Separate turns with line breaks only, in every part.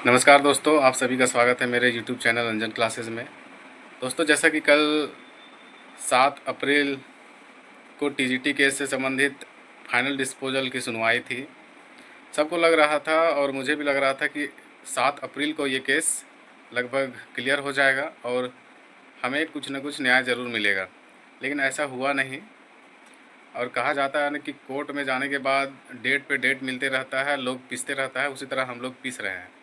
नमस्कार दोस्तों, आप सभी का स्वागत है मेरे YouTube चैनल अंजन क्लासेस में। दोस्तों, जैसा कि कल 7 अप्रैल को टीजीटी केस से संबंधित फाइनल डिस्पोजल की सुनवाई थी। सबको लग रहा था और मुझे भी लग रहा था कि 7 अप्रैल को ये केस लगभग क्लियर हो जाएगा और हमें कुछ न कुछ न्याय ज़रूर मिलेगा, लेकिन ऐसा हुआ नहीं। और कहा जाता है ना कि कोर्ट में जाने के बाद डेट पे डेट मिलते रहता है, लोग पिसते रहता है, उसी तरह हम लोग पिस रहे हैं।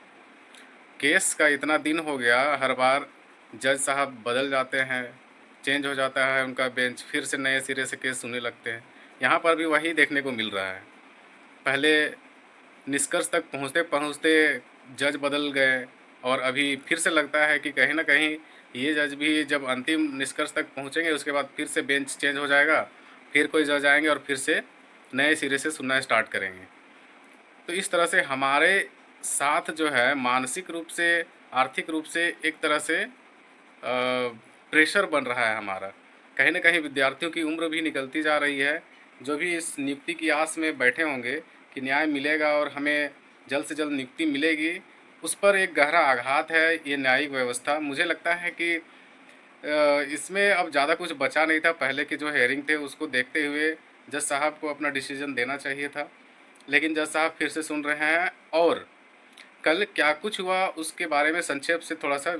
केस का इतना दिन हो गया, हर बार जज साहब बदल जाते हैं, चेंज हो जाता है उनका बेंच, फिर से नए सिरे से केस सुनने लगते हैं। यहाँ पर भी वही देखने को मिल रहा है। पहले निष्कर्ष तक पहुँचते पहुँचते जज बदल गए और अभी फिर से लगता है कि कहीं ना कहीं ये जज भी जब अंतिम निष्कर्ष तक पहुँचेंगे उसके बाद फिर से बेंच चेंज हो जाएगा, फिर कोई जज आएंगे और फिर से नए सिरे से सुनना स्टार्ट करेंगे। तो इस तरह से हमारे साथ जो है मानसिक रूप से, आर्थिक रूप से एक तरह से प्रेशर बन रहा है हमारा। कहीं न कहीं विद्यार्थियों की उम्र भी निकलती जा रही है, जो भी इस नियुक्ति की आस में बैठे होंगे कि न्याय मिलेगा और हमें जल्द से जल्द नियुक्ति मिलेगी, उस पर एक गहरा आघात है ये न्यायिक व्यवस्था। मुझे लगता है कि इसमें अब ज़्यादा कुछ बचा नहीं था। पहले के जो हेयरिंग थे उसको देखते हुए जज साहब को अपना डिसीज़न देना चाहिए था, लेकिन जज साहब फिर से सुन रहे हैं और कल क्या कुछ हुआ उसके बारे में संक्षेप से थोड़ा-सा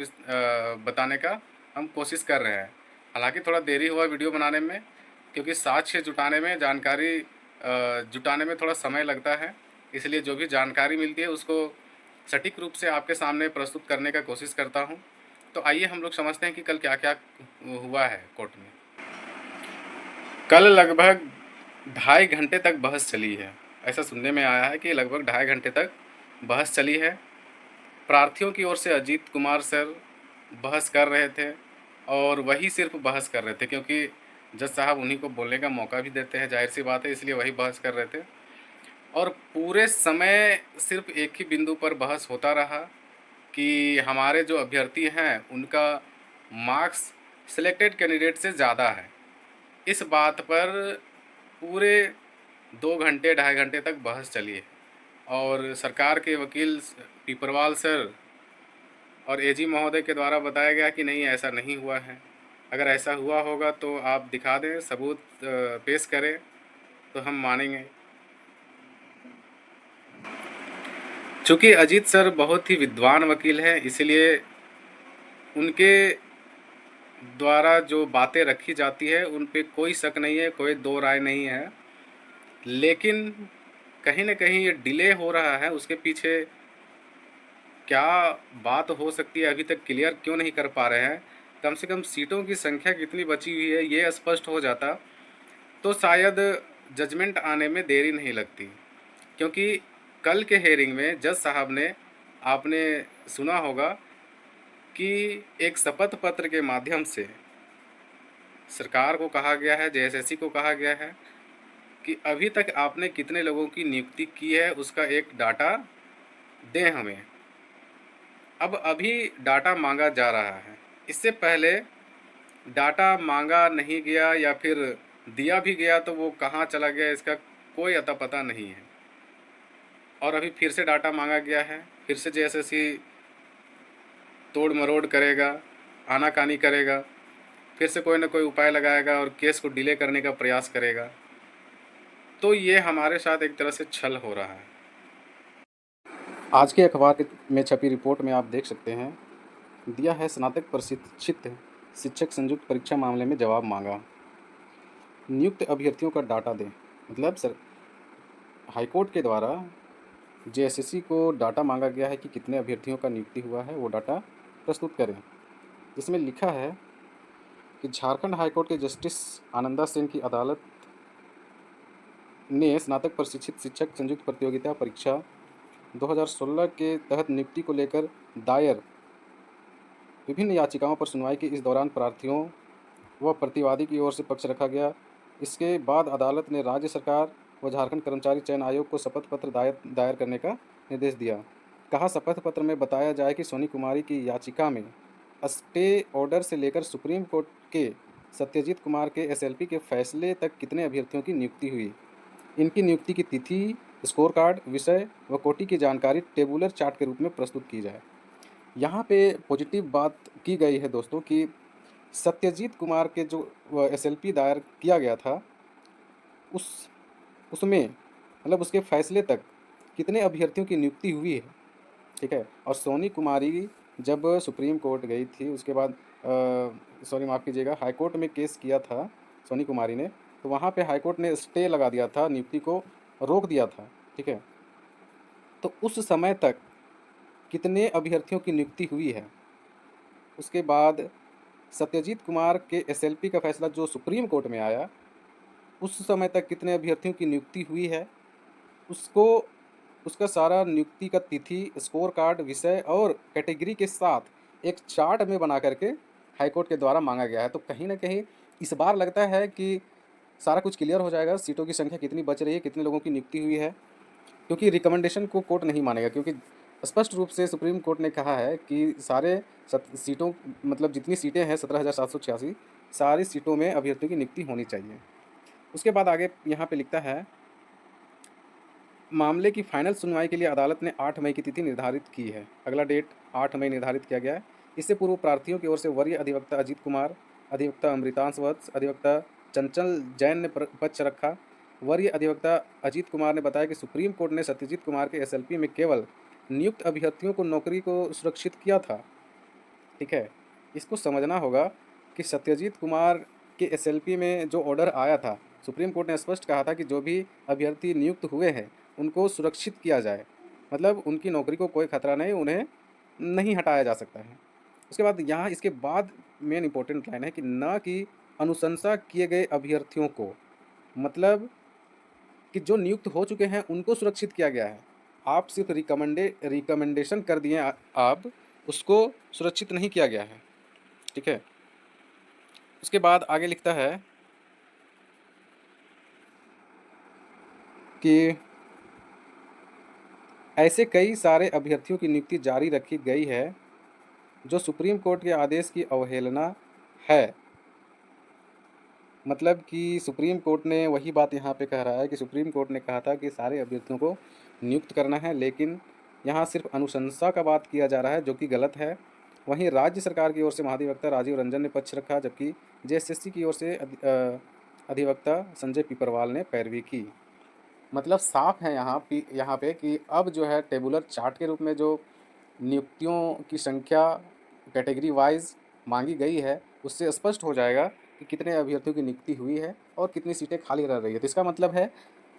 बताने का हम कोशिश कर रहे हैं। हालाँकि थोड़ा देरी हुआ वीडियो बनाने में, क्योंकि साक्ष्य जुटाने में, जानकारी जुटाने में थोड़ा समय लगता है। इसलिए जो भी जानकारी मिलती है उसको सटीक रूप से आपके सामने प्रस्तुत करने का कोशिश करता हूँ। तो आइए हम लोग समझते हैं कि कल क्या-क्या हुआ है कोर्ट में। कल लगभग ढाई घंटे तक बहस चली है। ऐसा सुनने में आया है कि लगभग ढाई घंटे तक बहस चली है। प्रार्थियों की ओर से अजीत कुमार सर बहस कर रहे थे और वही सिर्फ बहस कर रहे थे, क्योंकि जज साहब उन्हीं को बोलने का मौका भी देते हैं, जाहिर सी बात है, इसलिए वही बहस कर रहे थे। और पूरे समय सिर्फ एक ही बिंदु पर बहस होता रहा कि हमारे जो अभ्यर्थी हैं उनका मार्क्स सिलेक्टेड कैंडिडेट से ज़्यादा है। इस बात पर पूरे 2 घंटे, ढाई घंटे तक बहस चली है और सरकार के वकील पीपरवाल सर और एजी महोदय के द्वारा बताया गया कि नहीं, ऐसा नहीं हुआ है। अगर ऐसा हुआ होगा तो आप दिखा दें, सबूत पेश करें तो हम मानेंगे। चूँकि अजीत सर बहुत ही विद्वान वकील हैं, इसलिए उनके द्वारा जो बातें रखी जाती है उन पे कोई शक नहीं है, कोई दो राय नहीं है। लेकिन कहीं न कहीं ये डिले हो रहा है, उसके पीछे क्या बात हो सकती है, अभी तक क्लियर क्यों नहीं कर पा रहे हैं। कम से कम सीटों की संख्या कितनी बची हुई है ये स्पष्ट हो जाता तो शायद जजमेंट आने में देरी नहीं लगती। क्योंकि कल के हेयरिंग में जज साहब ने, आपने सुना होगा कि एक शपथ पत्र के माध्यम से सरकार को कहा गया है, जेएसएससी को कहा गया है कि अभी तक आपने कितने लोगों की नियुक्ति की है उसका एक डाटा दें हमें। अब अभी डाटा मांगा जा रहा है। इससे पहले डाटा मांगा नहीं गया या फिर दिया भी गया तो वो कहाँ चला गया इसका कोई अता पता नहीं है। और अभी फिर से डाटा मांगा गया है, फिर से जेएसएससी तोड़ मरोड़ करेगा, आनाकानी करेगा, फिर से कोई ना कोई उपाय लगाएगा और केस को डिले करने का प्रयास करेगा। तो ये हमारे साथ एक तरह से छल हो रहा है। आज के अखबार में छपी रिपोर्ट में आप देख सकते हैं, दिया है स्नातक प्रशिक्षित शिक्षक संयुक्त परीक्षा मामले में जवाब मांगा, नियुक्त अभ्यर्थियों का डाटा दें। मतलब सर हाईकोर्ट के द्वारा जेएसएससी को डाटा मांगा गया है कि कितने अभ्यर्थियों का नियुक्ति हुआ है, वो डाटा प्रस्तुत करें। जिसमें लिखा है कि झारखंड हाईकोर्ट के जस्टिस आनंदा सेन की अदालत ने स्नातक प्रशिक्षित शिक्षक संयुक्त प्रतियोगिता परीक्षा 2016 के तहत नियुक्ति को लेकर दायर विभिन्न याचिकाओं पर सुनवाई की। इस दौरान प्रार्थियों व प्रतिवादी की ओर से पक्ष रखा गया। इसके बाद अदालत ने राज्य सरकार व झारखंड कर्मचारी चयन आयोग को शपथ पत्र दायर करने का निर्देश दिया। कहा, शपथ पत्र में बताया जाए कि सोनी कुमारी की याचिका में स्टे ऑर्डर से लेकर सुप्रीम कोर्ट के सत्यजीत कुमार के एसएलपी के फैसले तक कितने अभ्यर्थियों की नियुक्ति हुई, इनकी नियुक्ति की तिथि स्कोर कार्ड, विषय व कोटि की जानकारी टेबुलर चार्ट के रूप में प्रस्तुत की जाए। यहाँ पे पॉजिटिव बात की गई है दोस्तों कि सत्यजीत कुमार के जो एसएलपी दायर किया गया था, उस उसमें मतलब उसके फैसले तक कितने अभ्यर्थियों की नियुक्ति हुई है, ठीक है। और सोनी कुमारी जब सुप्रीम कोर्ट गई थी, उसके बाद सॉरी माफ़ कीजिएगा, हाई कोर्ट में केस किया था सोनी कुमारी ने, तो वहाँ पे हाई कोर्ट ने स्टे लगा दिया था, नियुक्ति को रोक दिया था, ठीक है। तो उस समय तक कितने अभ्यर्थियों की नियुक्ति हुई है। उसके बाद सत्यजीत कुमार के एसएलपी का फैसला जो सुप्रीम कोर्ट में आया, उस समय तक कितने अभ्यर्थियों की नियुक्ति हुई है, उसको उसका सारा नियुक्ति का तिथि, स्कोर कार्ड, विषय और कैटेगरी के साथ एक चार्ट में बना करके हाईकोर्ट के द्वारा मांगा गया है। तो कहीं ना कहीं इस बार लगता है कि सारा कुछ क्लियर हो जाएगा, सीटों की संख्या कितनी बच रही है, कितने लोगों की नियुक्ति हुई है, क्योंकि रिकमेंडेशन को कोर्ट नहीं मानेगा, क्योंकि स्पष्ट रूप से सुप्रीम कोर्ट ने कहा है कि सारे सीटों मतलब जितनी सीटें हैं 17,786 सारी सीटों में अभ्यर्थियों की नियुक्ति होनी चाहिए। उसके बाद आगे यहाँ पे लिखता है, मामले की फाइनल सुनवाई के लिए अदालत ने 8 मई की तिथि निर्धारित की है। अगला डेट 8 मई निर्धारित किया गया है। इससे पूर्व प्रार्थियों की ओर से वरीय अधिवक्ता अजीत कुमार, अधिवक्ता अमृतांश वत्स, अधिवक्ता चंचल जैन ने पक्ष रखा। वरीय अधिवक्ता अजीत कुमार ने बताया कि सुप्रीम कोर्ट ने सत्यजीत कुमार के एसएलपी में केवल नियुक्त अभ्यर्थियों को नौकरी को सुरक्षित किया था, ठीक है। इसको समझना होगा कि सत्यजीत कुमार के एसएलपी में जो ऑर्डर आया था, सुप्रीम कोर्ट ने स्पष्ट कहा था कि जो भी अभ्यर्थी नियुक्त हुए हैं उनको सुरक्षित किया जाए, मतलब उनकी नौकरी को कोई खतरा नहीं, उन्हें नहीं हटाया जा सकता है। उसके बाद यहाँ इसके बाद मेन इंपॉर्टेंट लाइन है कि न कि अनुशंसा किए गए अभ्यर्थियों को, मतलब कि जो नियुक्त हो चुके हैं उनको सुरक्षित किया गया है। आप सिर्फ रिकमेंडेशन कर दिए, आप उसको सुरक्षित नहीं किया गया है, ठीक है। उसके बाद आगे लिखता है कि ऐसे कई सारे अभ्यर्थियों की नियुक्ति जारी रखी गई है जो सुप्रीम कोर्ट के आदेश की अवहेलना है। मतलब कि सुप्रीम कोर्ट ने वही बात यहाँ पे कह रहा है कि सुप्रीम कोर्ट ने कहा था कि सारे अभ्यर्थियों को नियुक्त करना है, लेकिन यहाँ सिर्फ अनुशंसा का बात किया जा रहा है, जो कि गलत है। वहीं राज्य सरकार की ओर से महाधिवक्ता राजीव रंजन ने पक्ष रखा, जबकि जेएसएससी की ओर से अधिवक्ता संजय पीपरवाल ने पैरवी की। मतलब साफ है यहाँ पे कि अब जो है टेबुलर चार्ट के रूप में जो नियुक्तियों की संख्या कैटेगरी वाइज मांगी गई है, उससे स्पष्ट हो जाएगा कि कितने अभ्यर्थियों की नियुक्ति हुई है और कितनी सीटें खाली रह रही है। तो इसका मतलब है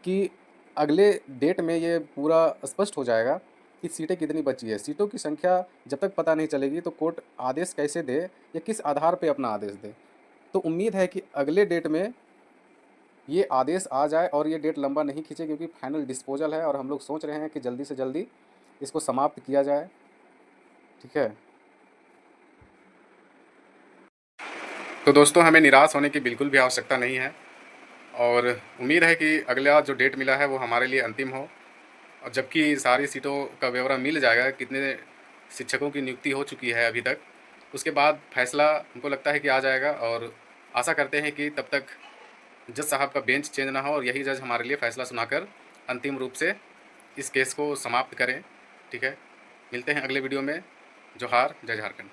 कि अगले डेट में ये पूरा स्पष्ट हो जाएगा कि सीटें कितनी बची है। सीटों की संख्या जब तक पता नहीं चलेगी तो कोर्ट आदेश कैसे दे या किस आधार पर अपना आदेश दे। तो उम्मीद है कि अगले डेट में ये आदेश आ जाए और ये डेट लंबा नहीं खींचे, क्योंकि फाइनल डिस्पोजल है और हम लोग सोच रहे हैं कि जल्दी से जल्दी इसको समाप्त किया जाए, ठीक है। तो दोस्तों हमें निराश होने की बिल्कुल भी आवश्यकता नहीं है और उम्मीद है कि अगला जो डेट मिला है वो हमारे लिए अंतिम हो, और जबकि सारी सीटों का ब्यौरा मिल जाएगा, कितने शिक्षकों की नियुक्ति हो चुकी है अभी तक, उसके बाद फैसला हमको लगता है कि आ जाएगा। और आशा करते हैं कि तब तक जज साहब का बेंच चेंज ना हो और यही जज हमारे लिए फ़ैसला सुनाकर अंतिम रूप से इस केस को समाप्त करें, ठीक है। मिलते हैं अगले वीडियो में। जोहार, जय झारखंड।